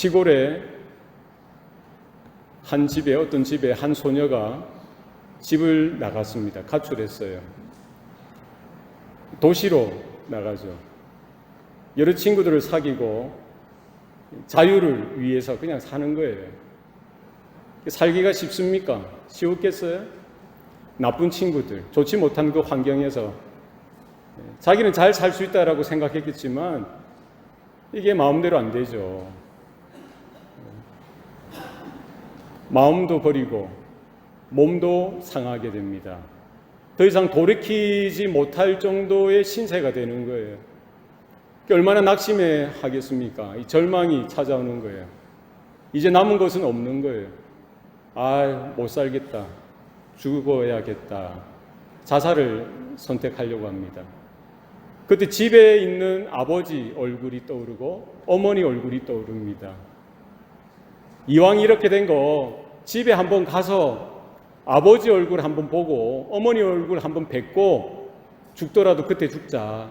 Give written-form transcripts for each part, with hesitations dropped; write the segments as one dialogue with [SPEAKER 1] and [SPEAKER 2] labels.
[SPEAKER 1] 시골에 어떤 집에 한 소녀가 집을 나갔습니다. 가출했어요. 도시로 나가죠. 여러 친구들을 사귀고 자유를 위해서 그냥 사는 거예요. 살기가 쉽습니까? 쉬웠겠어요? 나쁜 친구들, 좋지 못한 그 환경에서 자기는 잘 살 수 있다라고 생각했겠지만 이게 마음대로 안 되죠. 마음도 버리고 몸도 상하게 됩니다. 더 이상 돌이키지 못할 정도의 신세가 되는 거예요. 얼마나 낙심해 하겠습니까? 이 절망이 찾아오는 거예요. 이제 남은 것은 없는 거예요. 못 살겠다. 죽어야겠다. 자살을 선택하려고 합니다. 그때 집에 있는 아버지 얼굴이 떠오르고 어머니 얼굴이 떠오릅니다. 이왕 이렇게 된 거 집에 한번 가서 아버지 얼굴 한번 보고 어머니 얼굴 한번 뵙고 죽더라도 그때 죽자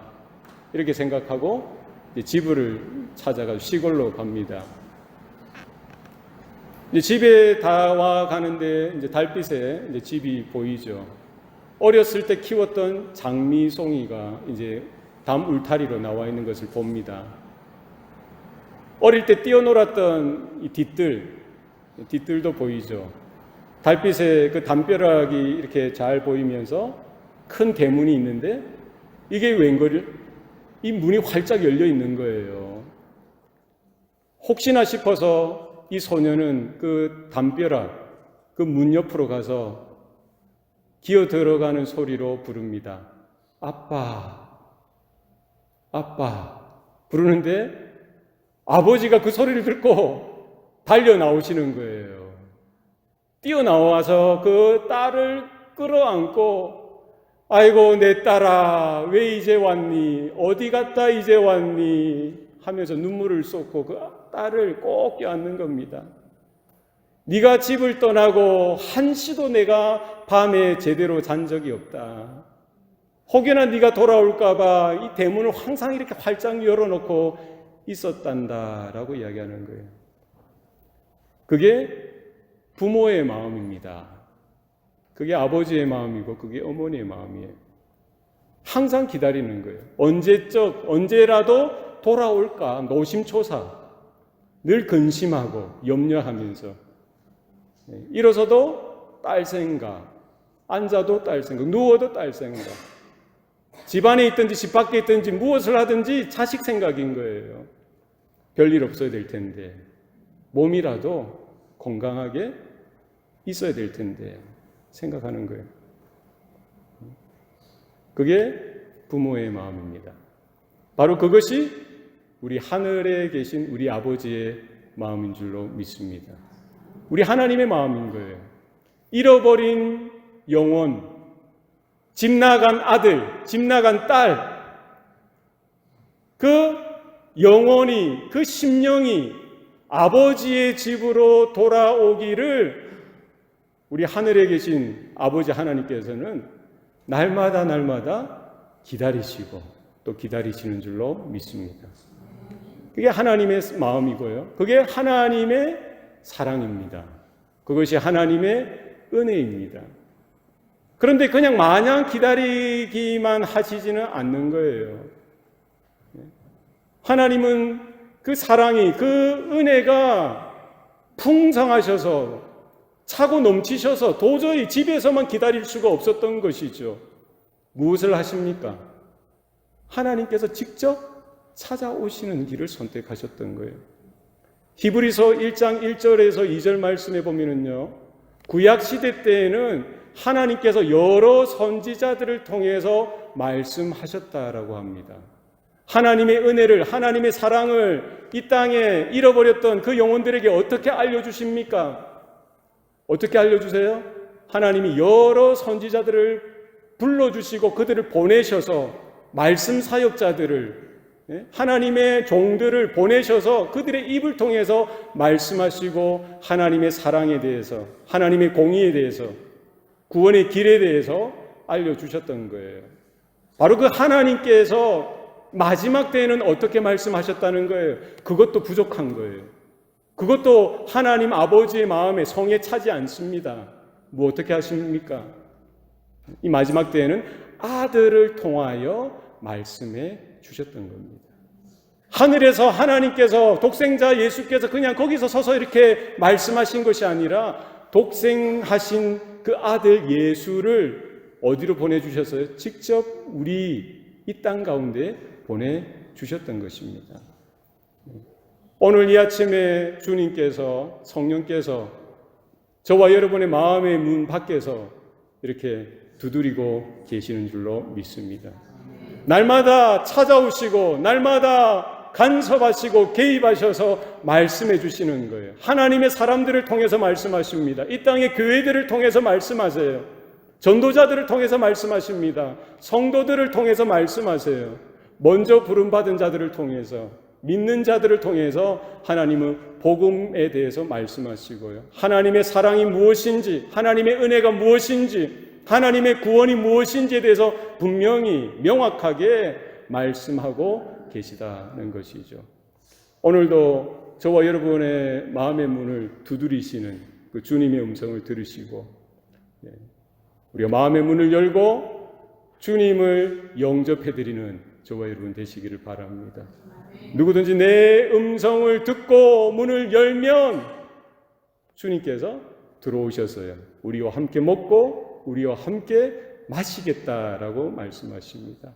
[SPEAKER 1] 이렇게 생각하고 집을 찾아가 시골로 갑니다. 집에 다 와 가는데 이제 달빛에 이제 집이 보이죠. 어렸을 때 키웠던 장미송이가 이제 담 울타리로 나와 있는 것을 봅니다. 어릴 때 뛰어놀았던 이 뒤뜰도 보이죠. 달빛에 그 담벼락이 이렇게 잘 보이면서 큰 대문이 있는데 이게 웬걸? 이 문이 활짝 열려 있는 거예요. 혹시나 싶어서 이 소녀는 그 담벼락, 그 문 옆으로 가서 기어 들어가는 소리로 부릅니다. 아빠, 아빠. 부르는데 아버지가 그 소리를 듣고 달려 나오시는 거예요. 뛰어나와서 그 딸을 끌어안고 아이고 내 딸아 왜 이제 왔니? 어디 갔다 이제 왔니? 하면서 눈물을 쏟고 그 딸을 꼭 껴안는 겁니다. 네가 집을 떠나고 한시도 내가 밤에 제대로 잔 적이 없다. 혹여나 네가 돌아올까 봐 이 대문을 항상 이렇게 활짝 열어놓고 있었단다 라고 이야기하는 거예요. 그게 부모의 마음입니다. 그게 아버지의 마음이고 그게 어머니의 마음이에요. 항상 기다리는 거예요. 언제라도 돌아올까 노심초사 늘 근심하고 염려하면서 일어서도 딸 생각, 앉아도 딸 생각, 누워도 딸 생각, 집 안에 있든지 집 밖에 있든지 무엇을 하든지 자식 생각인 거예요. 별일 없어야 될 텐데 몸이라도 건강하게 있어야 될 텐데 생각하는 거예요. 그게 부모의 마음입니다. 바로 그것이 우리 하늘에 계신 우리 아버지의 마음인 줄로 믿습니다. 우리 하나님의 마음인 거예요. 잃어버린 영혼, 집 나간 아들, 집 나간 딸, 그 영혼이, 그 심령이 아버지의 집으로 돌아오기를 우리 하늘에 계신 아버지 하나님께서는 날마다 기다리시고 또 기다리시는 줄로 믿습니다. 그게 하나님의 마음이고요. 그게 하나님의 사랑입니다. 그것이 하나님의 은혜입니다. 그런데 그냥 마냥 기다리기만 하시지는 않는 거예요. 하나님은 그 사랑이, 그 은혜가 풍성하셔서 차고 넘치셔서 도저히 집에서만 기다릴 수가 없었던 것이죠. 무엇을 하십니까? 하나님께서 직접 찾아오시는 길을 선택하셨던 거예요. 히브리서 1장 1절에서 2절 말씀에 보면은요, 구약 시대 때에는 하나님께서 여러 선지자들을 통해서 말씀하셨다라고 합니다. 하나님의 은혜를, 하나님의 사랑을 이 땅에 잃어버렸던 그 영혼들에게 어떻게 알려주십니까? 어떻게 알려주세요? 하나님이 여러 선지자들을 불러주시고 그들을 보내셔서 말씀 사역자들을, 하나님의 종들을 보내셔서 그들의 입을 통해서 말씀하시고 하나님의 사랑에 대해서, 하나님의 공의에 대해서, 구원의 길에 대해서 알려주셨던 거예요. 바로 그 하나님께서 마지막 때에는 어떻게 말씀하셨다는 거예요? 그것도 부족한 거예요. 그것도 하나님 아버지의 마음에 성에 차지 않습니다. 뭐 어떻게 하십니까? 이 마지막 때에는 아들을 통하여 말씀해 주셨던 겁니다. 하늘에서 하나님께서 독생자 예수께서 그냥 거기서 서서 이렇게 말씀하신 것이 아니라 독생하신 그 아들 예수를 어디로 보내주셨어요? 직접 우리 이 땅 가운데 보내주셨던 것입니다. 오늘 이 아침에 주님께서, 성령께서 저와 여러분의 마음의 문 밖에서 이렇게 두드리고 계시는 줄로 믿습니다. 날마다 찾아오시고 날마다 간섭하시고 개입하셔서 말씀해 주시는 거예요. 하나님의 사람들을 통해서 말씀하십니다. 이 땅의 교회들을 통해서 말씀하세요. 전도자들을 통해서 말씀하십니다. 성도들을 통해서 말씀하세요. 먼저 부름받은 자들을 통해서, 믿는 자들을 통해서 하나님은 복음에 대해서 말씀하시고요. 하나님의 사랑이 무엇인지, 하나님의 은혜가 무엇인지, 하나님의 구원이 무엇인지에 대해서 분명히 명확하게 말씀하고 계시다는 것이죠. 오늘도 저와 여러분의 마음의 문을 두드리시는 그 주님의 음성을 들으시고 우리가 마음의 문을 열고 주님을 영접해드리는 저와 여러분 되시기를 바랍니다. 누구든지 내 음성을 듣고 문을 열면 주님께서 들어오셔서요, 우리와 함께 먹고 우리와 함께 마시겠다라고 말씀하십니다.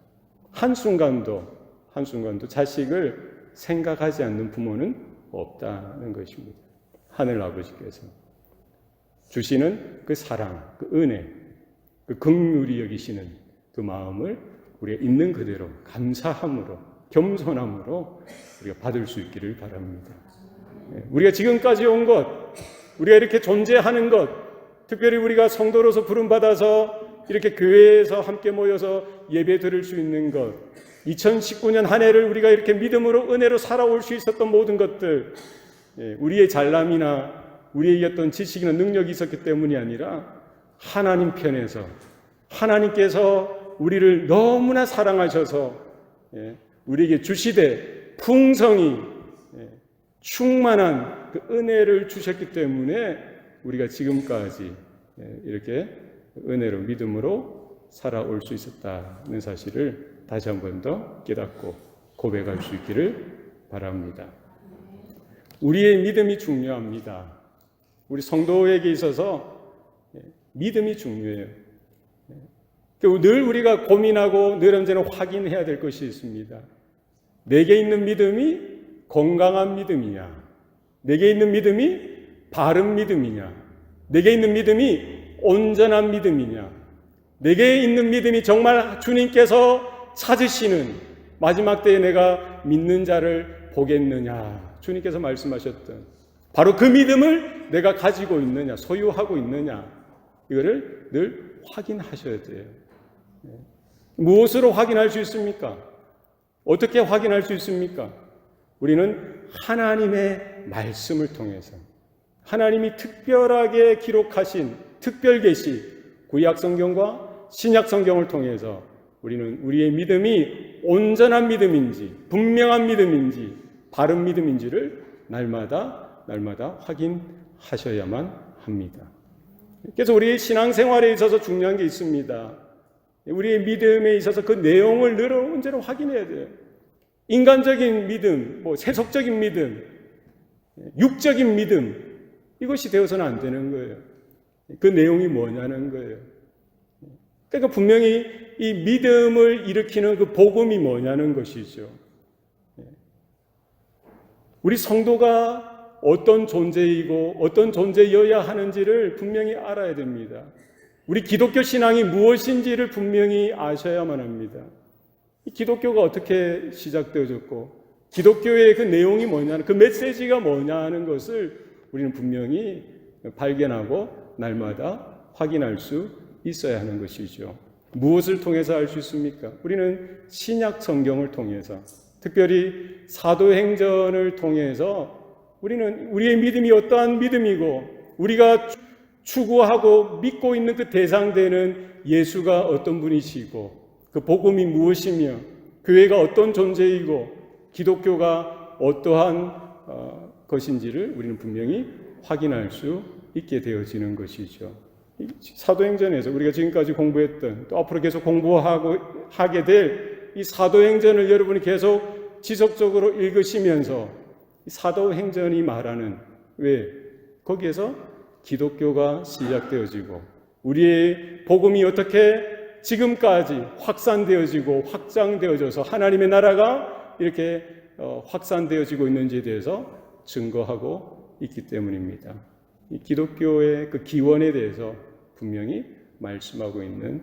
[SPEAKER 1] 한순간도 자식을 생각하지 않는 부모는 없다는 것입니다. 하늘 아버지께서 주시는 그 사랑, 그 은혜, 그 긍휼히 여기시는 그 마음을 우리가 있는 그대로 감사함으로, 겸손함으로 우리가 받을 수 있기를 바랍니다. 우리가 지금까지 온 것, 우리가 이렇게 존재하는 것, 특별히 우리가 성도로서 부름받아서 이렇게 교회에서 함께 모여서 예배 드릴 수 있는 것, 2019년 한 해를 우리가 이렇게 믿음으로 은혜로 살아올 수 있었던 모든 것들, 우리의 잘남이나 우리의 어떤 지식이나 능력이 있었기 때문이 아니라 하나님 편에서 하나님께서 우리를 너무나 사랑하셔서 우리에게 주시되 풍성히 충만한 그 은혜를 주셨기 때문에 우리가 지금까지 이렇게 은혜로 믿음으로 살아올 수 있었다는 사실을 다시 한 번 더 깨닫고 고백할 수 있기를 바랍니다. 우리의 믿음이 중요합니다. 우리 성도에게 있어서 믿음이 중요해요. 늘 우리가 고민하고 늘 언제나 확인해야 될 것이 있습니다. 내게 있는 믿음이 건강한 믿음이냐, 내게 있는 믿음이 바른 믿음이냐, 내게 있는 믿음이 온전한 믿음이냐, 내게 있는 믿음이 정말 주님께서 찾으시는 마지막 때에 내가 믿는 자를 보겠느냐, 주님께서 말씀하셨던 바로 그 믿음을 내가 가지고 있느냐, 소유하고 있느냐, 이거를 늘 확인하셔야 돼요. 무엇으로 확인할 수 있습니까? 어떻게 확인할 수 있습니까? 우리는 하나님의 말씀을 통해서, 하나님이 특별하게 기록하신 특별 계시, 구약 성경과 신약 성경을 통해서 우리는 우리의 믿음이 온전한 믿음인지, 분명한 믿음인지, 바른 믿음인지를 날마다 확인하셔야만 합니다. 그래서 우리의 신앙생활에 있어서 중요한 게 있습니다. 우리의 믿음에 있어서 그 내용을 늘 언제나 확인해야 돼요. 인간적인 믿음, 세속적인 믿음, 육적인 믿음, 이것이 되어서는 안 되는 거예요. 그 내용이 뭐냐는 거예요. 그러니까 분명히 이 믿음을 일으키는 그 복음이 뭐냐는 것이죠. 우리 성도가 어떤 존재이고 어떤 존재여야 하는지를 분명히 알아야 됩니다. 우리 기독교 신앙이 무엇인지를 분명히 아셔야만 합니다. 이 기독교가 어떻게 시작되어졌고 기독교의 그 내용이 뭐냐는, 그 메시지가 뭐냐는 것을 우리는 분명히 발견하고 날마다 확인할 수 있어야 하는 것이죠. 무엇을 통해서 알 수 있습니까? 우리는 신약 성경을 통해서, 특별히 사도행전을 통해서 우리는 우리의 믿음이 어떠한 믿음이고 우리가 추구하고 믿고 있는 그 대상되는 예수가 어떤 분이시고 그 복음이 무엇이며 교회가 어떤 존재이고 기독교가 어떠한 것인지를 우리는 분명히 확인할 수 있게 되어지는 것이죠. 사도행전에서 우리가 지금까지 공부했던 또 앞으로 계속 하게 될 이 사도행전을 여러분이 계속 지속적으로 읽으시면서 사도행전이 말하는 거기에서 기독교가 시작되어지고 우리의 복음이 어떻게 지금까지 확산되어지고 확장되어져서 하나님의 나라가 이렇게 확산되어지고 있는지에 대해서 증거하고 있기 때문입니다. 이 기독교의 그 기원에 대해서 분명히 말씀하고 있는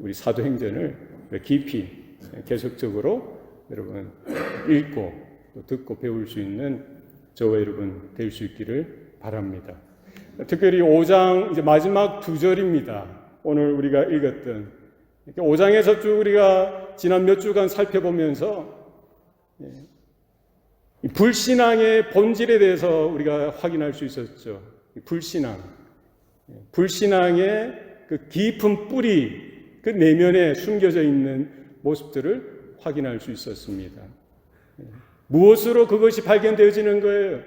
[SPEAKER 1] 우리 사도행전을 깊이 계속적으로 여러분 읽고 또 듣고 배울 수 있는 저와 여러분 될 수 있기를 바랍니다. 특별히 5장 이제 마지막 2절입니다. 오늘 우리가 읽었던 5장에서 쭉 우리가 지난 몇 주간 살펴보면서 불신앙의 본질에 대해서 우리가 확인할 수 있었죠. 불신앙의 그 깊은 뿌리, 그 내면에 숨겨져 있는 모습들을 확인할 수 있었습니다. 무엇으로 그것이 발견되어지는 거예요?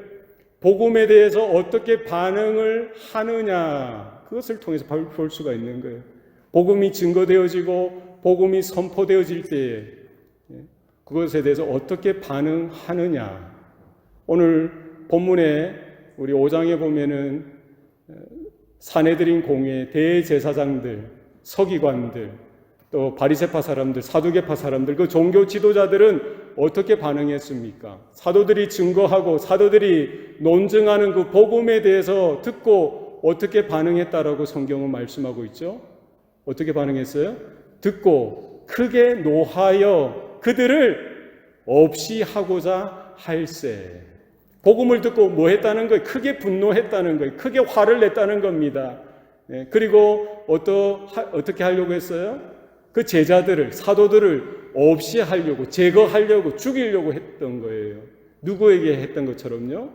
[SPEAKER 1] 복음에 대해서 어떻게 반응을 하느냐, 그것을 통해서 볼 수가 있는 거예요. 복음이 증거되어지고 복음이 선포되어질 때에 그것에 대해서 어떻게 반응하느냐. 오늘 본문에 우리 5장에 보면은 사내들인 공회, 대제사장들, 서기관들, 또 바리새파 사람들, 사두개파 사람들, 그 종교 지도자들은 어떻게 반응했습니까? 사도들이 증거하고 사도들이 논증하는 그 복음에 대해서 듣고 어떻게 반응했다라고 성경은 말씀하고 있죠? 어떻게 반응했어요? 듣고 크게 노하여 그들을 없이 하고자 할세. 복음을 듣고 뭐 했다는 거예요? 크게 분노했다는 거예요. 크게 화를 냈다는 겁니다. 그리고 어떻게 하려고 했어요? 그 제자들을, 사도들을 없이 하려고, 제거하려고, 죽이려고 했던 거예요. 누구에게 했던 것처럼요?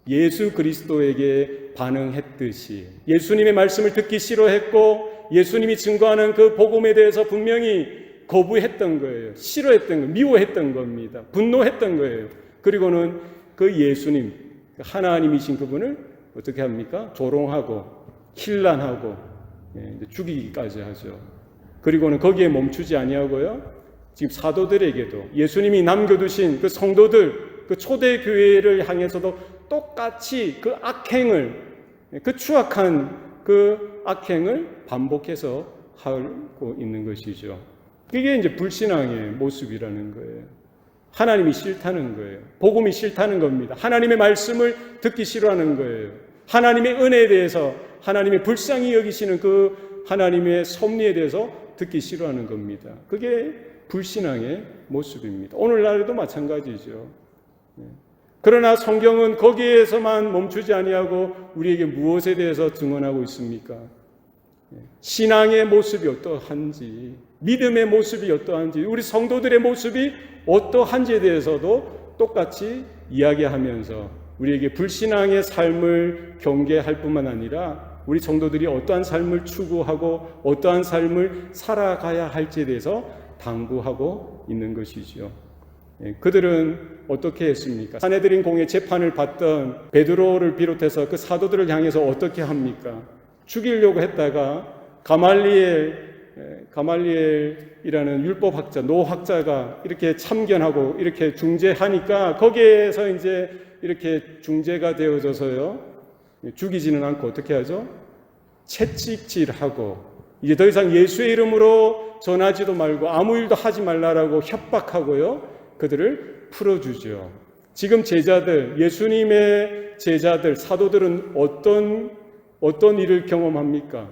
[SPEAKER 1] 예수 그리스도에게 반응했듯이. 예수님의 말씀을 듣기 싫어했고 예수님이 증거하는 그 복음에 대해서 분명히 거부했던 거예요. 싫어했던 거예요. 미워했던 겁니다. 분노했던 거예요. 그리고는 그 예수님, 하나님이신 그분을 어떻게 합니까? 조롱하고 힐난하고 죽이기까지 하죠. 그리고는 거기에 멈추지 아니하고요. 지금 사도들에게도 예수님이 남겨두신 그 성도들, 그 초대교회를 향해서도 똑같이 그 악행을, 그 추악한 그 악행을 반복해서 하고 있는 것이죠. 이게 이제 불신앙의 모습이라는 거예요. 하나님이 싫다는 거예요. 복음이 싫다는 겁니다. 하나님의 말씀을 듣기 싫어하는 거예요. 하나님의 은혜에 대해서, 하나님의 불쌍히 여기시는 그 하나님의 섭리에 대해서 듣기 싫어하는 겁니다. 그게 불신앙의 모습입니다. 오늘날에도 마찬가지죠. 그러나 성경은 거기에서만 멈추지 아니하고 우리에게 무엇에 대해서 증언하고 있습니까? 신앙의 모습이 어떠한지, 믿음의 모습이 어떠한지, 우리 성도들의 모습이 어떠한지에 대해서도 똑같이 이야기하면서 우리에게 불신앙의 삶을 경계할 뿐만 아니라 우리 성도들이 어떠한 삶을 추구하고 어떠한 삶을 살아가야 할지에 대해서 당부하고 있는 것이죠. 그들은 어떻게 했습니까? 사내들인 공회 재판을 받던 베드로를 비롯해서 그 사도들을 향해서 어떻게 합니까? 죽이려고 했다가 가말리엘이라는 율법학자, 노학자가 이렇게 참견하고 이렇게 중재하니까 거기에서 이제 이렇게 중재가 되어져서요. 죽이지는 않고 어떻게 하죠? 채찍질하고 이제 더 이상 예수의 이름으로 전하지도 말고 아무 일도 하지 말라라고 협박하고요. 그들을 풀어주죠. 지금 제자들, 예수님의 제자들, 사도들은 어떤 일을 경험합니까?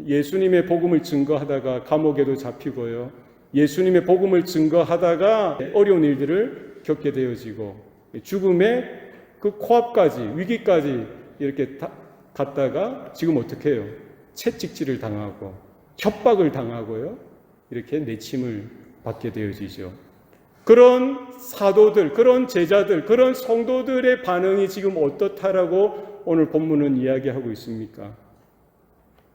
[SPEAKER 1] 예수님의 복음을 증거하다가 감옥에도 잡히고요. 예수님의 복음을 증거하다가 어려운 일들을 겪게 되어지고 죽음의 그 코앞까지, 위기까지 이렇게 갔다가 지금 어떻게 해요? 채찍질을 당하고 협박을 당하고요. 이렇게 내침을 받게 되어지죠. 그런 사도들, 그런 제자들, 그런 성도들의 반응이 지금 어떻다라고 오늘 본문은 이야기하고 있습니까?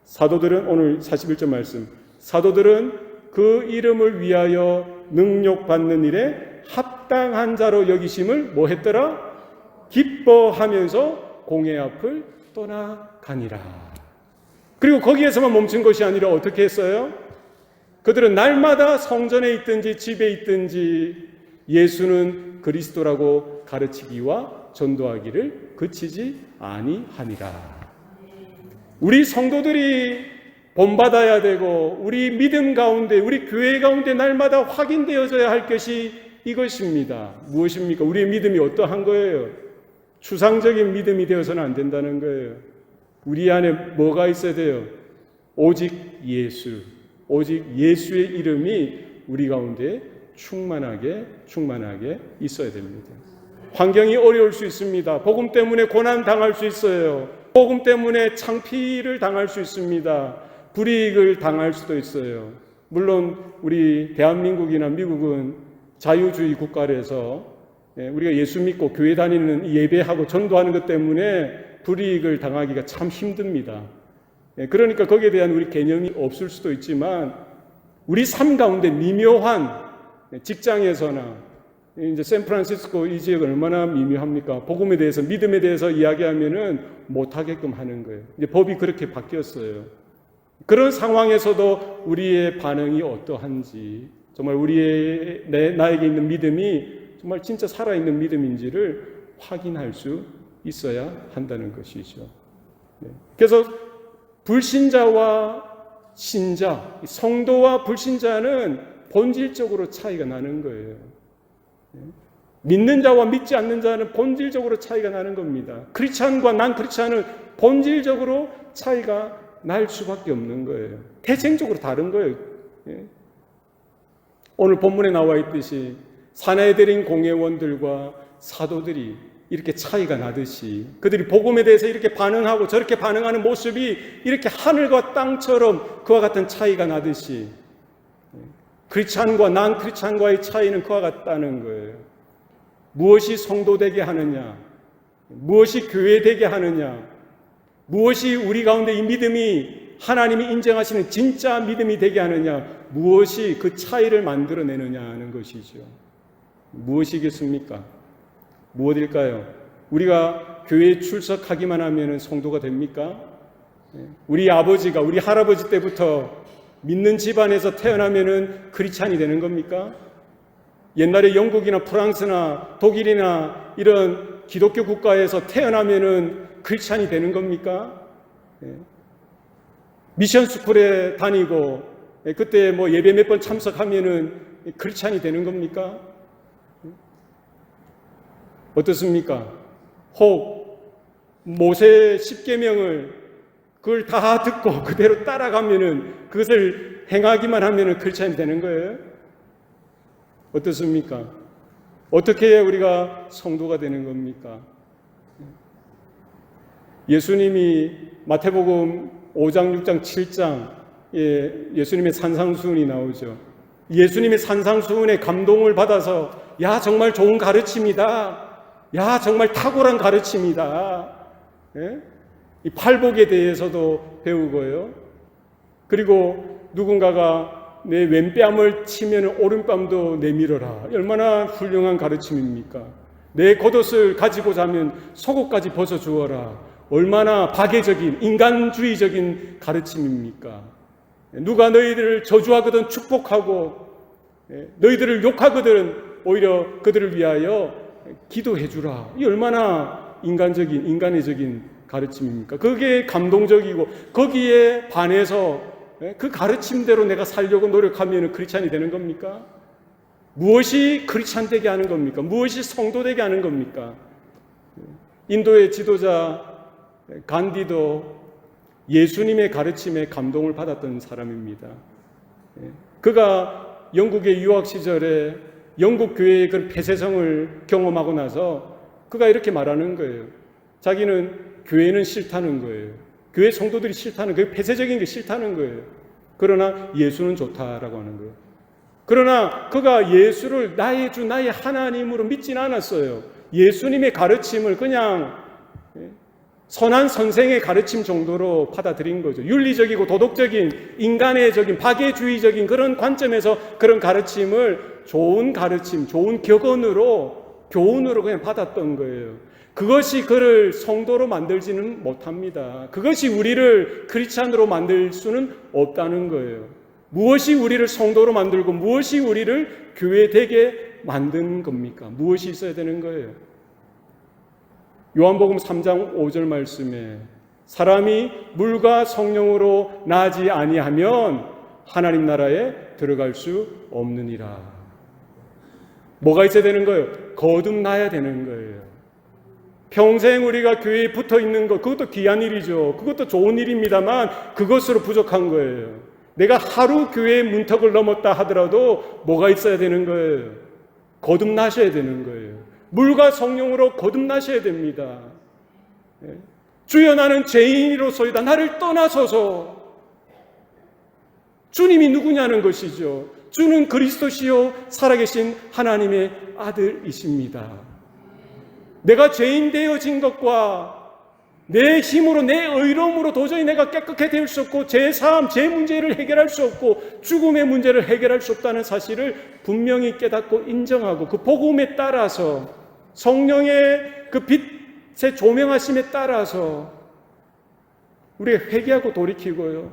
[SPEAKER 1] 사도들은 오늘 41절 말씀, 사도들은 그 이름을 위하여 능력받는 일에 합당한 자로 여기심을 뭐 했더라? 기뻐하면서 공회 앞을 떠나가니라. 그리고 거기에서만 멈춘 것이 아니라 어떻게 했어요? 그들은 날마다 성전에 있든지 집에 있든지 예수는 그리스도라고 가르치기와 전도하기를 그치지 아니하니라. 우리 성도들이 본받아야 되고 우리 믿음 가운데, 우리 교회 가운데 날마다 확인되어져야 할 것이 이것입니다. 무엇입니까? 우리의 믿음이 어떠한 거예요? 추상적인 믿음이 되어서는 안 된다는 거예요. 우리 안에 뭐가 있어야 돼요? 오직 예수, 오직 예수의 이름이 우리 가운데 충만하게 있어야 됩니다. 환경이 어려울 수 있습니다. 복음 때문에 고난 당할 수 있어요. 복음 때문에 창피를 당할 수 있습니다. 불이익을 당할 수도 있어요. 물론 우리 대한민국이나 미국은 자유주의 국가라서 우리가 예수 믿고 교회 다니는 예배하고 전도하는 것 때문에 불이익을 당하기가 참 힘듭니다. 그러니까 거기에 대한 우리 개념이 없을 수도 있지만 우리 삶 가운데 미묘한 직장에서나 이제 샌프란시스코 이 지역은 얼마나 미묘합니까? 복음에 대해서, 믿음에 대해서 이야기하면은 못하게끔 하는 거예요. 이제 법이 그렇게 바뀌었어요. 그런 상황에서도 우리의 반응이 어떠한지, 정말 나에게 있는 믿음이 정말 진짜 살아있는 믿음인지를 확인할 수 있어야 한다는 것이죠. 그래서 불신자와 신자, 성도와 불신자는 본질적으로 차이가 나는 거예요. 믿는 자와 믿지 않는 자는 본질적으로 차이가 나는 겁니다. 크리스찬과 난 크리스찬은 본질적으로 차이가 날 수밖에 없는 거예요. 태생적으로 다른 거예요. 오늘 본문에 나와 있듯이 사내들인 공회원들과 사도들이 이렇게 차이가 나듯이 그들이 복음에 대해서 이렇게 반응하고 저렇게 반응하는 모습이 이렇게 하늘과 땅처럼 그와 같은 차이가 나듯이 크리스찬과 난 크리스찬과의 차이는 그와 같다는 거예요. 무엇이 성도 되게 하느냐, 무엇이 교회 되게 하느냐, 무엇이 우리 가운데 이 믿음이 하나님이 인정하시는 진짜 믿음이 되게 하느냐, 무엇이 그 차이를 만들어내느냐 하는 것이죠. 무엇이겠습니까? 무엇일까요? 우리가 교회에 출석하기만 하면 성도가 됩니까? 우리 아버지가 우리 할아버지 때부터 믿는 집안에서 태어나면은 크리스찬이 되는 겁니까? 옛날에 영국이나 프랑스나 독일이나 이런 기독교 국가에서 태어나면은 크리스찬이 되는 겁니까? 미션 스쿨에 다니고 그때 뭐 예배 몇 번 참석하면은 크리스찬이 되는 겁니까? 어떻습니까? 혹 모세 10계명을 그걸 다 듣고 그대로 따라가면은 그것을 행하기만 하면은 크리스찬이 되는 거예요? 어떻습니까? 어떻게 해야 우리가 성도가 되는 겁니까? 예수님이 마태복음 5장, 6장, 7장 예수님의 산상수훈이 나오죠. 예수님의 산상수훈에 감동을 받아서 야 정말 좋은 가르침이다. 야 정말 탁월한 가르침이다. 이 팔복에 대해서도 배우고요. 그리고 누군가가 내 왼뺨을 치면 오른뺨도 내밀어라. 얼마나 훌륭한 가르침입니까? 내 겉옷을 가지고 자면 속옷까지 벗어주어라. 얼마나 박애적인 인간주의적인 가르침입니까? 누가 너희들을 저주하거든 축복하고 너희들을 욕하거든 오히려 그들을 위하여 기도해 주라. 이 얼마나 인간애적인 가르침입니까? 그게 감동적이고 거기에 반해서 그 가르침대로 내가 살려고 노력하면 크리스찬이 되는 겁니까? 무엇이 크리스찬 되게 하는 겁니까? 무엇이 성도 되게 하는 겁니까? 인도의 지도자 간디도 예수님의 가르침에 감동을 받았던 사람입니다. 그가 영국의 유학 시절에 영국 교회의 그 폐쇄성을 경험하고 나서 그가 이렇게 말하는 거예요. 자기는 교회는 싫다는 거예요. 교회 성도들이 싫다는 거예요. 폐쇄적인 게 싫다는 거예요. 그러나 예수는 좋다라고 하는 거예요. 그러나 그가 예수를 나의 주, 나의 하나님으로 믿지는 않았어요. 예수님의 가르침을 그냥 선한 선생의 가르침 정도로 받아들인 거죠. 윤리적이고 도덕적인, 인간애적인, 박애주의적인 그런 관점에서 그런 가르침을 좋은 가르침, 좋은 교훈으로 그냥 받았던 거예요. 그것이 그를 성도로 만들지는 못합니다. 그것이 우리를 크리스찬으로 만들 수는 없다는 거예요. 무엇이 우리를 성도로 만들고 무엇이 우리를 교회되게 만든 겁니까? 무엇이 있어야 되는 거예요? 요한복음 3장 5절 말씀에 사람이 물과 성령으로 나지 아니하면 하나님 나라에 들어갈 수 없느니라. 뭐가 있어야 되는 거예요? 거듭나야 되는 거예요. 평생 우리가 교회에 붙어 있는 것, 그것도 귀한 일이죠. 그것도 좋은 일입니다만 그것으로 부족한 거예요. 내가 하루 교회의 문턱을 넘었다 하더라도 뭐가 있어야 되는 거예요? 거듭나셔야 되는 거예요. 물과 성령으로 거듭나셔야 됩니다. 주여 나는 죄인으로소이다. 나를 떠나소서. 주님이 누구냐는 것이죠. 주는 그리스도시요 살아계신 하나님의 아들이십니다. 내가 죄인 되어진 것과 내 힘으로 내 의로움으로 도저히 내가 깨끗해 될 수 없고 제 삶, 제 문제를 해결할 수 없고 죽음의 문제를 해결할 수 없다는 사실을 분명히 깨닫고 인정하고 그 복음에 따라서 성령의 그 빛의 조명하심에 따라서 우리가 회개하고 돌이키고요.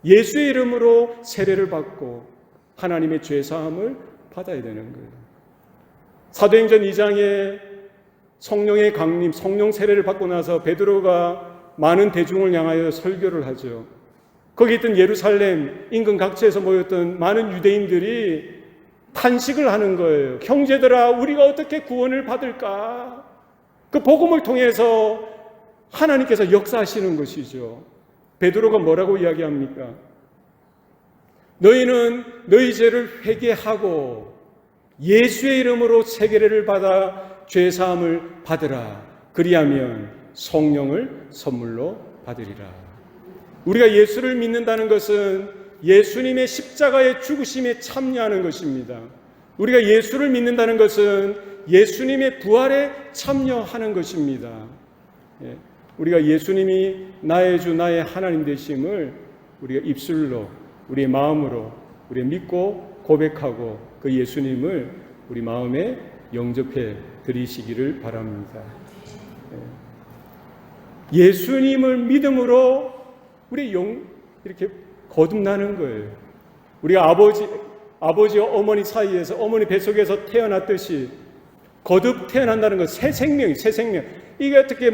[SPEAKER 1] 예수의 이름으로 세례를 받고 하나님의 죄사함을 받아야 되는 거예요. 사도행전 2장에 성령의 강림, 성령 세례를 받고 나서 베드로가 많은 대중을 향하여 설교를 하죠. 거기 있던 예루살렘 인근 각지에서 모였던 많은 유대인들이 탄식을 하는 거예요. 형제들아, 우리가 어떻게 구원을 받을까? 그 복음을 통해서 하나님께서 역사하시는 것이죠. 베드로가 뭐라고 이야기합니까? 너희는 너희 죄를 회개하고 예수의 이름으로 세례를 받아 죄사함을 받으라. 그리하면 성령을 선물로 받으리라. 우리가 예수를 믿는다는 것은 예수님의 십자가의 죽으심에 참여하는 것입니다. 우리가 예수를 믿는다는 것은 예수님의 부활에 참여하는 것입니다. 우리가 예수님이 나의 주 나의 하나님 되심을 우리가 입술로 우리의 마음으로 우리가 믿고 고백하고 그 예수님을 우리 마음에 영접해 드리시기를 바랍니다. 예수님을 믿음으로 우리 이렇게 거듭나는 거예요. 우리가 아버지와 어머니 사이에서 어머니 뱃속에서 태어났듯이 거듭 태어난다는 건 새 생명이 새 생명. 이게 어떻게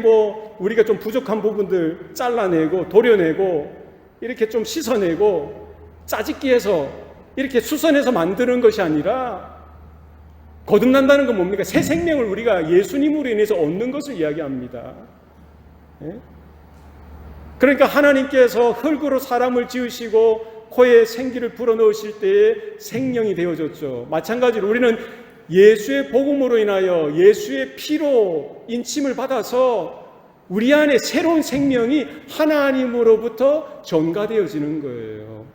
[SPEAKER 1] 우리가 좀 부족한 부분들 잘라내고 도려내고 이렇게 좀 씻어내고 짜집기해서 이렇게 수선해서 만드는 것이 아니라 거듭난다는 건 뭡니까? 새 생명을 우리가 예수님으로 인해서 얻는 것을 이야기합니다. 그러니까 하나님께서 흙으로 사람을 지으시고 코에 생기를 불어넣으실 때에 생명이 되어졌죠. 마찬가지로 우리는 예수의 복음으로 인하여 예수의 피로 인침을 받아서 우리 안에 새로운 생명이 하나님으로부터 전가되어지는 거예요.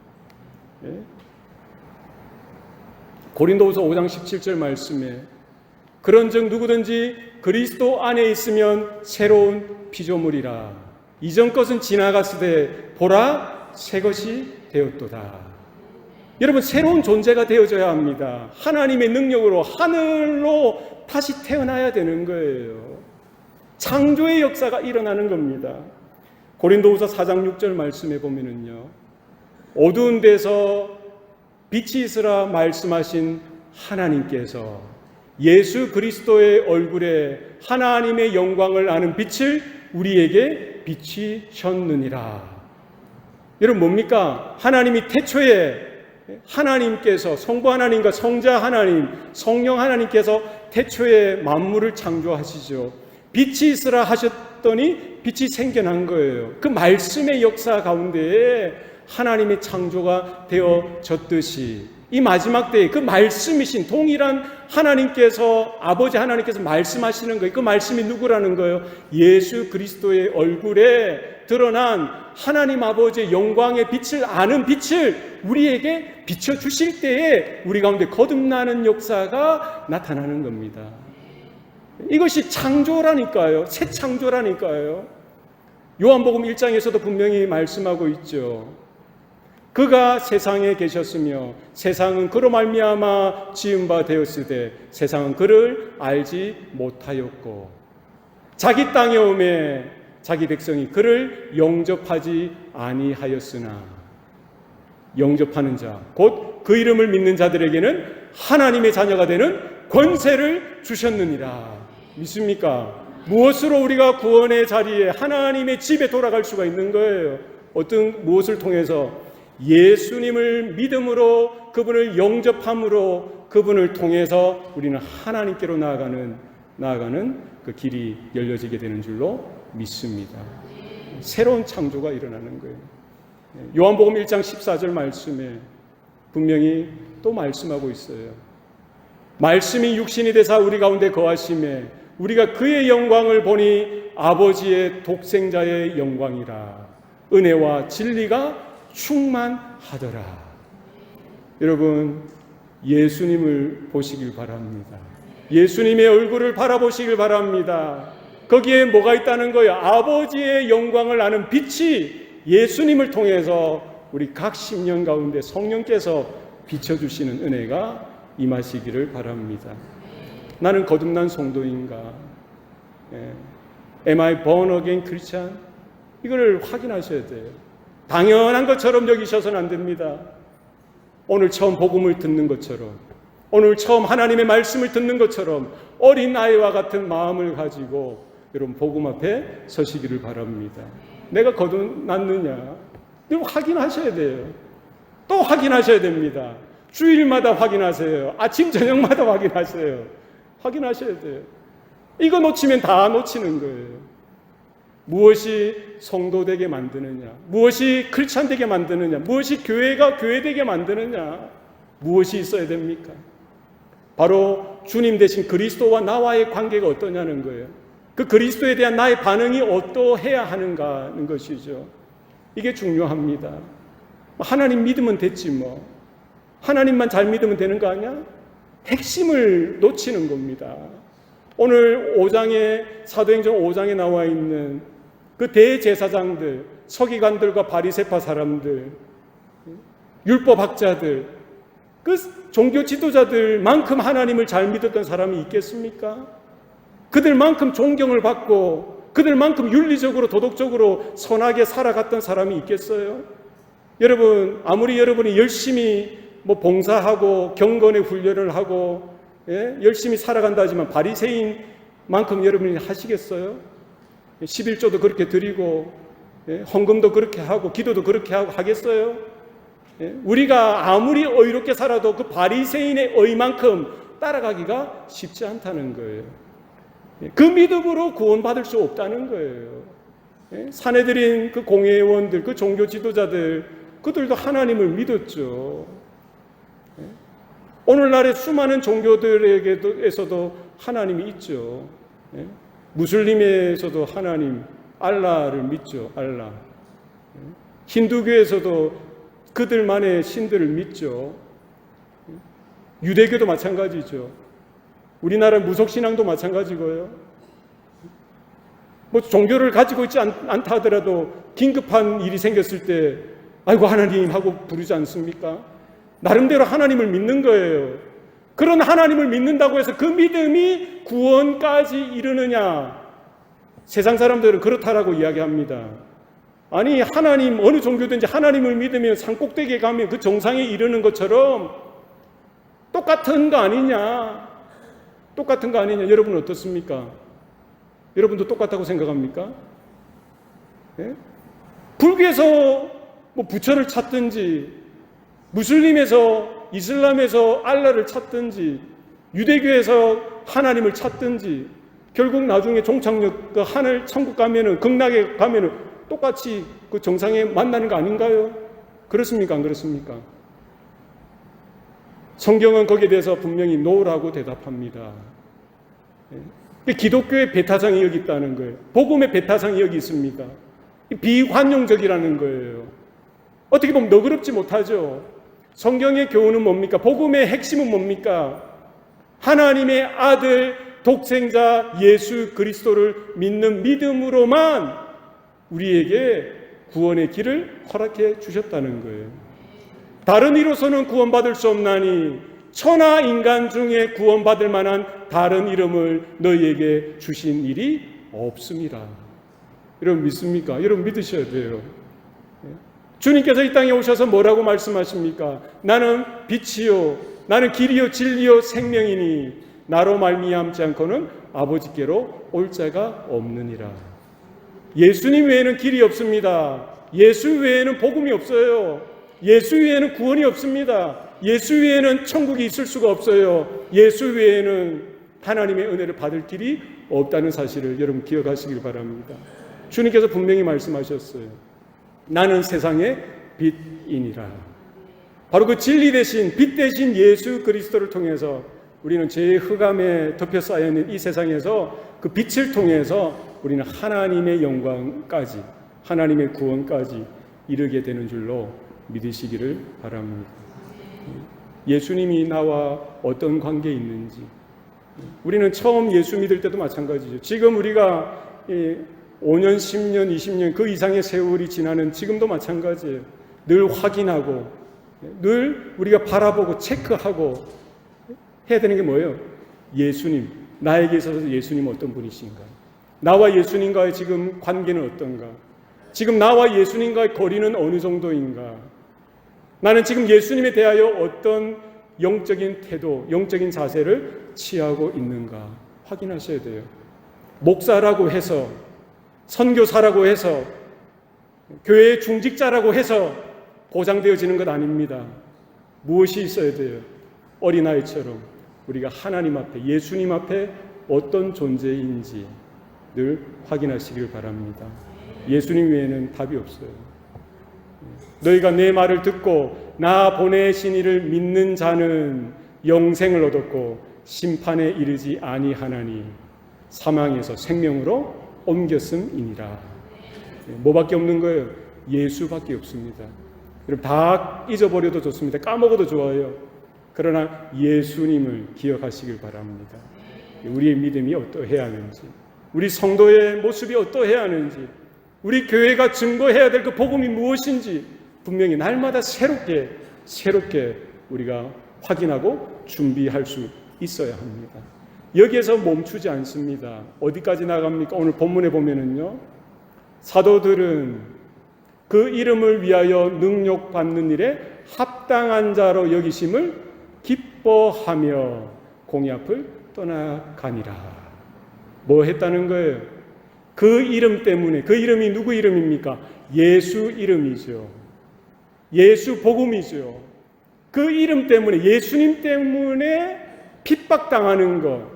[SPEAKER 1] 고린도후서 5장 17절 말씀에 그런즉 누구든지 그리스도 안에 있으면 새로운 피조물이라. 이전 것은 지나갔으되 보라 새 것이 되었도다. 여러분, 새로운 존재가 되어져야 합니다. 하나님의 능력으로 하늘로 다시 태어나야 되는 거예요. 창조의 역사가 일어나는 겁니다. 고린도후서 4장 6절 말씀에 보면은요, 어두운 데서 빛이 있으라 말씀하신 하나님께서 예수 그리스도의 얼굴에 하나님의 영광을 아는 빛을 우리에게 비치셨느니라. 여러분, 뭡니까? 하나님이 태초에 하나님께서 성부 하나님과 성자 하나님, 성령 하나님께서 태초에 만물을 창조하시죠. 빛이 있으라 하셨더니 빛이 생겨난 거예요. 그 말씀의 역사 가운데에 하나님의 창조가 되어졌듯이 이 마지막 때에 그 말씀이신 동일한 하나님께서, 아버지 하나님께서 말씀하시는 거예요. 그 말씀이 누구라는 거예요? 예수 그리스도의 얼굴에 드러난 하나님 아버지의 영광의 빛을 아는 빛을 우리에게 비춰주실 때에 우리 가운데 거듭나는 역사가 나타나는 겁니다. 이것이 창조라니까요. 새 창조라니까요. 요한복음 1장에서도 분명히 말씀하고 있죠. 그가 세상에 계셨으며 세상은 그로 말미암아 지은 바 되었으되 세상은 그를 알지 못하였고. 자기 땅에 오매 자기 백성이 그를 영접하지 아니하였으나 영접하는 자, 곧 그 이름을 믿는 자들에게는 하나님의 자녀가 되는 권세를 주셨느니라. 믿습니까? 무엇으로 우리가 구원의 자리에 하나님의 집에 돌아갈 수가 있는 거예요? 무엇을 통해서? 예수님을 믿음으로, 그분을 영접함으로, 그분을 통해서 우리는 하나님께로 나아가는 그 길이 열려지게 되는 줄로 믿습니다. 새로운 창조가 일어나는 거예요. 요한복음 1장 14절 말씀에 분명히 또 말씀하고 있어요. 말씀이 육신이 되사 우리 가운데 거하심에 우리가 그의 영광을 보니 아버지의 독생자의 영광이라. 은혜와 진리가 충만하더라. 여러분, 예수님을 보시길 바랍니다. 예수님의 얼굴을 바라보시길 바랍니다. 거기에 뭐가 있다는 거예요? 아버지의 영광을 아는 빛이 예수님을 통해서 우리 각 심령 가운데 성령께서 비춰주시는 은혜가 임하시기를 바랍니다. 나는 거듭난 성도인가? Am I born again Christian? 이걸 확인하셔야 돼요. 당연한 것처럼 여기셔서는 안 됩니다. 오늘 처음 복음을 듣는 것처럼, 오늘 처음 하나님의 말씀을 듣는 것처럼 어린 아이와 같은 마음을 가지고 여러분 복음 앞에 서시기를 바랍니다. 내가 거듭났느냐? 이거 확인하셔야 돼요. 또 확인하셔야 됩니다. 주일마다 확인하세요. 아침 저녁마다 확인하세요. 확인하셔야 돼요. 이거 놓치면 다 놓치는 거예요. 무엇이 성도 되게 만드느냐? 무엇이 크리스찬 되게 만드느냐? 무엇이 교회가 교회 되게 만드느냐? 무엇이 있어야 됩니까? 바로 주님 대신 그리스도와 나와의 관계가 어떠냐는 거예요. 그 그리스도에 대한 나의 반응이 어떠해야 하는가 하는 것이죠. 이게 중요합니다. 하나님 믿으면 됐지 뭐. 하나님만 잘 믿으면 되는 거 아니야? 핵심을 놓치는 겁니다. 오늘 5장에 사도행전 5장에 나와 있는 그 대제사장들, 서기관들과 바리새파 사람들, 율법학자들, 그 종교 지도자들만큼 하나님을 잘 믿었던 사람이 있겠습니까? 그들만큼 존경을 받고 그들만큼 윤리적으로 도덕적으로 선하게 살아갔던 사람이 있겠어요? 여러분, 아무리 여러분이 열심히 봉사하고 경건의 훈련을 하고 열심히 살아간다 하지만 바리새인만큼 여러분이 하시겠어요? 11조도 그렇게 드리고 헌금도 그렇게 하고 기도도 그렇게 하고 하겠어요? 우리가 아무리 의롭게 살아도 그 바리새인의 의만큼 따라가기가 쉽지 않다는 거예요. 그 믿음으로 구원받을 수 없다는 거예요. 사내들인 그 공회원들, 그 종교 지도자들, 그들도 하나님을 믿었죠. 오늘날의 수많은 종교들에게서도 하나님이 있죠. 무슬림에서도 하나님, 알라를 믿죠. 알라. 힌두교에서도 그들만의 신들을 믿죠. 유대교도 마찬가지죠. 우리나라 무속신앙도 마찬가지고요. 종교를 가지고 있지 않다 하더라도 긴급한 일이 생겼을 때 아이고 하나님 하고 부르지 않습니까? 나름대로 하나님을 믿는 거예요. 그런 하나님을 믿는다고 해서 그 믿음이 구원까지 이르느냐? 세상 사람들은 그렇다라고 이야기합니다. 아니, 하나님, 어느 종교든지 하나님을 믿으면 산꼭대기에 가면 그 정상에 이르는 것처럼 똑같은 거 아니냐? 똑같은 거 아니냐? 여러분은 어떻습니까? 여러분도 똑같다고 생각합니까? 불교에서 부처를 찾든지, 무슬림에서, 이슬람에서 알라를 찾든지, 유대교에서 하나님을 찾든지, 결국 나중에 종착역 그 하늘 천국 가면은, 극락에 가면은 똑같이 그 정상에 만나는 거 아닌가요? 그렇습니까? 안 그렇습니까? 성경은 거기에 대해서 분명히 노라고 대답합니다. 기독교의 배타장이 여기 있다는 거예요. 복음의 배타장이 여기 있습니다. 비관용적이라는 거예요. 어떻게 보면 너그럽지 못하죠. 성경의 교훈은 뭡니까? 복음의 핵심은 뭡니까? 하나님의 아들 독생자 예수 그리스도를 믿는 믿음으로만 우리에게 구원의 길을 허락해 주셨다는 거예요. 다른 이로서는 구원받을 수 없나니 천하 인간 중에 구원받을 만한 다른 이름을 너희에게 주신 일이 없습니다. 여러분 믿습니까? 여러분 믿으셔야 돼요. 주님께서 이 땅에 오셔서 뭐라고 말씀하십니까? 나는 빛이요, 나는 길이요, 진리요, 생명이니 나로 말미암지 않고는 아버지께로 올 자가 없느니라. 예수님 외에는 길이 없습니다. 예수 외에는 복음이 없어요. 예수 외에는 구원이 없습니다. 예수 외에는 천국이 있을 수가 없어요. 예수 외에는 하나님의 은혜를 받을 길이 없다는 사실을 여러분 기억하시길 바랍니다. 주님께서 분명히 말씀하셨어요. 나는 세상의 빛이니라. 바로 그 진리 대신 빛 대신 예수 그리스도를 통해서 우리는 죄의 흑암에 덮여 쌓여 있는 이 세상에서 그 빛을 통해서 우리는 하나님의 영광까지, 하나님의 구원까지 이르게 되는 줄로 믿으시기를 바랍니다. 예수님이 나와 어떤 관계에 있는지, 우리는 처음 예수 믿을 때도 마찬가지죠. 지금 우리가 5년, 10년, 20년 그 이상의 세월이 지나는 지금도 마찬가지예요. 늘 확인하고 늘 우리가 바라보고 체크하고 해야 되는 게 뭐예요? 예수님, 나에게 있어서 예수님 어떤 분이신가? 나와 예수님과의 지금 관계는 어떤가? 지금 나와 예수님과의 거리는 어느 정도인가? 나는 지금 예수님에 대하여 어떤 영적인 태도, 영적인 자세를 취하고 있는가? 확인하셔야 돼요. 목사라고 해서, 선교사라고 해서, 교회의 중직자라고 해서 보장되어지는 것 아닙니다. 무엇이 있어야 돼요? 어린아이처럼 우리가 하나님 앞에, 예수님 앞에 어떤 존재인지 늘 확인하시길 바랍니다. 예수님 외에는 답이 없어요. 너희가 내 말을 듣고 나 보내신 이를 믿는 자는 영생을 얻었고 심판에 이르지 아니하나니 사망에서 생명으로 옮겼음이니라. 뭐밖에 없는 거예요? 예수밖에 없습니다. 여러분 다 잊어버려도 좋습니다. 까먹어도 좋아요. 그러나 예수님을 기억하시길 바랍니다. 우리의 믿음이 어떠해야 하는지, 우리 성도의 모습이 어떠해야 하는지, 우리 교회가 증거해야 될 그 복음이 무엇인지 분명히 날마다 새롭게 우리가 확인하고 준비할 수 있어야 합니다. 여기에서 멈추지 않습니다. 어디까지 나갑니까? 오늘 본문에 보면은요, 사도들은 그 이름을 위하여 능력받는 일에 합당한 자로 여기심을 기뻐하며 공의 앞을 떠나가니라. 뭐 했다는 거예요? 그 이름 때문에, 그 이름이 누구 이름입니까? 예수 이름이죠. 예수 복음이죠. 그 이름 때문에, 예수님 때문에 핍박당하는 것,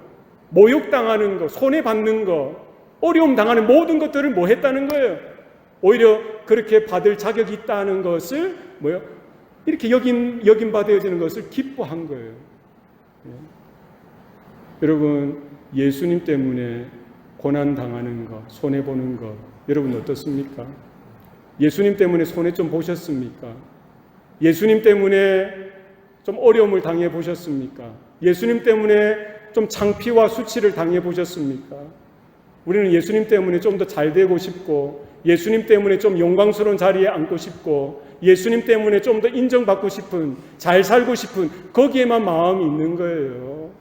[SPEAKER 1] 모욕당하는 것, 손해받는 것, 어려움 당하는 모든 것들을 뭐 했다는 거예요? 오히려 그렇게 받을 자격이 있다는 것을 뭐요? 이렇게 여긴 받아지는 것을 기뻐한 거예요. 여러분, 예수님 때문에 고난 당하는 것, 손해 보는 것, 여러분 어떻습니까? 예수님 때문에 손해 좀 보셨습니까? 예수님 때문에 좀 어려움을 당해 보셨습니까? 예수님 때문에 좀 창피와 수치를 당해 보셨습니까? 우리는 예수님 때문에 좀 더 잘 되고 싶고, 예수님 때문에 좀 영광스러운 자리에 앉고 싶고, 예수님 때문에 좀 더 인정받고 싶은, 잘 살고 싶은 거기에만 마음이 있는 거예요.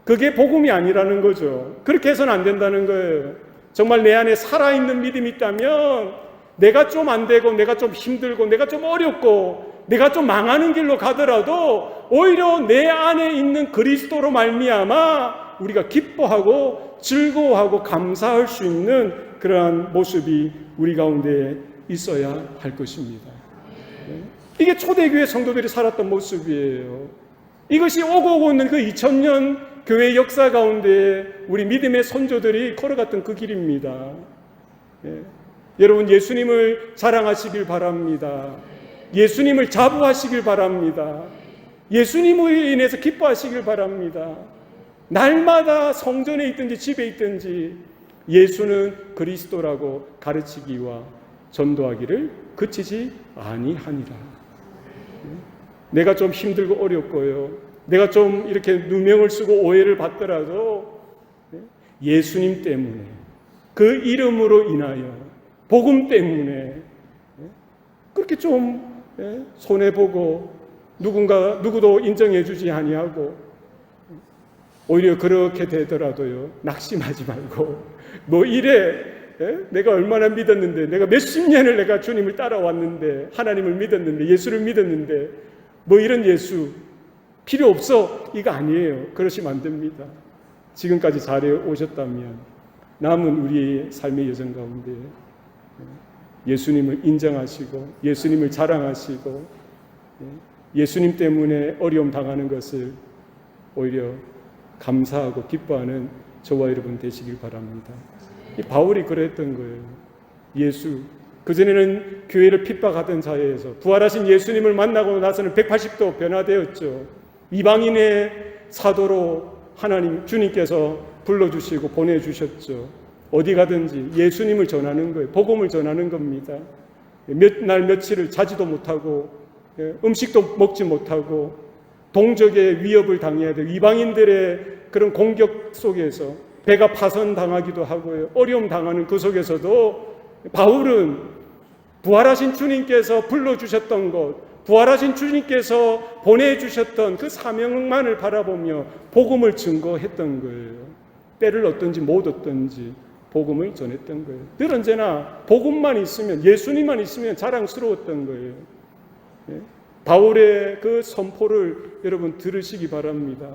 [SPEAKER 1] 그게 복음이 아니라는 거죠. 그렇게 해서는 안 된다는 거예요. 정말 내 안에 살아있는 믿음이 있다면 내가 좀 안 되고, 내가 좀 힘들고, 내가 좀 어렵고, 내가 좀 망하는 길로 가더라도 오히려 내 안에 있는 그리스도로 말미암아 우리가 기뻐하고 즐거워하고 감사할 수 있는 그러한 모습이 우리 가운데 있어야 할 것입니다. 이게 초대교회 성도들이 살았던 모습이에요. 이것이 오고 있는 그 2000년 교회 역사 가운데 우리 믿음의 선조들이 걸어갔던 그 길입니다. 여러분 예수님을 자랑하시길 바랍니다. 예수님을 자부하시길 바랍니다. 예수님으로 인해서 기뻐하시길 바랍니다. 날마다 성전에 있든지 집에 있든지 예수는 그리스도라고 가르치기와 전도하기를 그치지 아니하니라. 내가 좀 힘들고 어렵고요, 내가 좀 이렇게 누명을 쓰고 오해를 받더라도 예수님 때문에, 그 이름으로 인하여, 복음 때문에 그렇게 좀 손해보고 누구도 인정해 주지 아니하고 오히려 그렇게 되더라도요, 낙심하지 말고 뭐 이래 내가 얼마나 믿었는데, 내가 몇십 년을 내가 주님을 따라왔는데, 하나님을 믿었는데, 예수를 믿었는데 뭐 이런 예수 필요 없어, 이거 아니에요. 그러시면 안 됩니다. 지금까지 잘해 오셨다면 남은 우리의 삶의 여정 가운데 예수님을 인정하시고 예수님을 자랑하시고 예수님 때문에 어려움 당하는 것을 오히려 감사하고 기뻐하는 저와 여러분 되시길 바랍니다. 이 바울이 그랬던 거예요. 예수, 그전에는 교회를 핍박하던 사회에서 부활하신 예수님을 만나고 나서는 180도 변화되었죠. 이방인의 사도로 하나님 주님께서 불러주시고 보내주셨죠. 어디 가든지 예수님을 전하는 거예요. 복음을 전하는 겁니다. 몇 날 며칠을 자지도 못하고 음식도 먹지 못하고 동족의 위협을 당해야 돼요. 이방인들의 그런 공격 속에서 배가 파손당하기도 하고요. 어려움 당하는 그 속에서도 바울은 부활하신 주님께서 불러주셨던 것, 부활하신 주님께서 보내주셨던 그 사명만을 바라보며 복음을 증거했던 거예요. 때를 얻든지 못 얻든지 복음을 전했던 거예요. 늘 언제나 복음만 있으면, 예수님만 있으면 자랑스러웠던 거예요. 바울의 그 선포를 여러분 들으시기 바랍니다.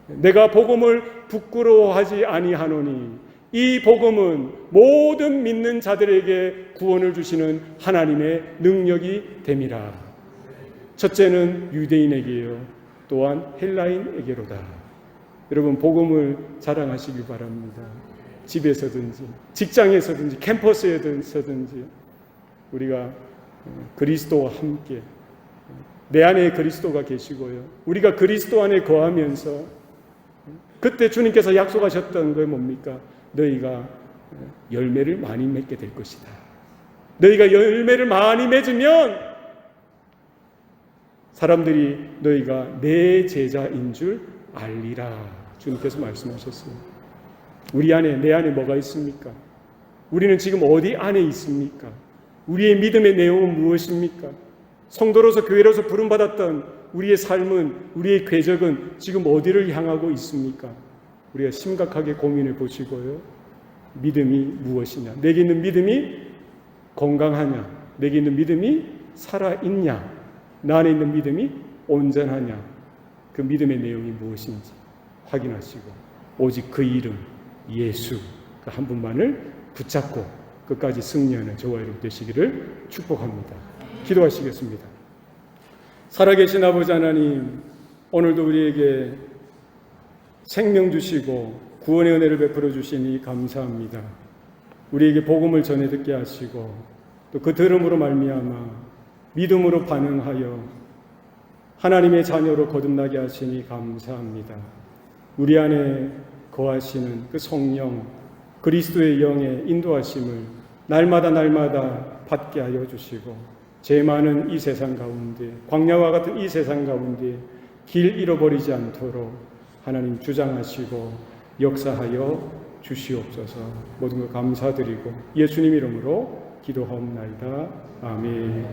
[SPEAKER 1] 내가 복음을 부끄러워하지 아니하노니 이 복음은 모든 믿는 자들에게 구원을 주시는 하나님의 능력이 됨이라. 첫째는 유대인에게요, 또한 헬라인에게로다. 여러분 복음을 자랑하시기 바랍니다. 집에서든지 직장에서든지 캠퍼스에서든지 우리가 그리스도와 함께, 내 안에 그리스도가 계시고요, 우리가 그리스도 안에 거하면서 그때 주님께서 약속하셨던 게 뭡니까? 너희가 열매를 많이 맺게 될 것이다. 너희가 열매를 많이 맺으면 사람들이 너희가 내 제자인 줄 알리라. 주님께서 말씀하셨어요. 우리 안에, 내 안에 뭐가 있습니까? 우리는 지금 어디 안에 있습니까? 우리의 믿음의 내용은 무엇입니까? 성도로서 교회로서 부름받았던 우리의 삶은, 우리의 궤적은 지금 어디를 향하고 있습니까? 우리가 심각하게 고민해 보시고요. 믿음이 무엇이냐? 내게 있는 믿음이 건강하냐? 내게 있는 믿음이 살아있냐? 나 안에 있는 믿음이 온전하냐? 그 믿음의 내용이 무엇인지 확인하시고 오직 그 이름 예수 그 한 분만을 붙잡고 끝까지 승리하는 저와 여러분 되시기를 축복합니다. 기도하시겠습니다. 살아계신 아버지 하나님, 오늘도 우리에게 생명 주시고 구원의 은혜를 베풀어 주시니 감사합니다. 우리에게 복음을 전해 듣게 하시고 또 그 들음으로 말미암아 믿음으로 반응하여 하나님의 자녀로 거듭나게 하시니 감사합니다. 우리 안에 거하시는 그 성령, 그리스도의 영의 인도하심을 날마다 받게 하여 주시고 죄 많은 이 세상 가운데, 광야와 같은 이 세상 가운데 길 잃어버리지 않도록 하나님 주장하시고 역사하여 주시옵소서. 모든 것 감사드리고 예수님 이름으로 기도하옵나이다. 아멘.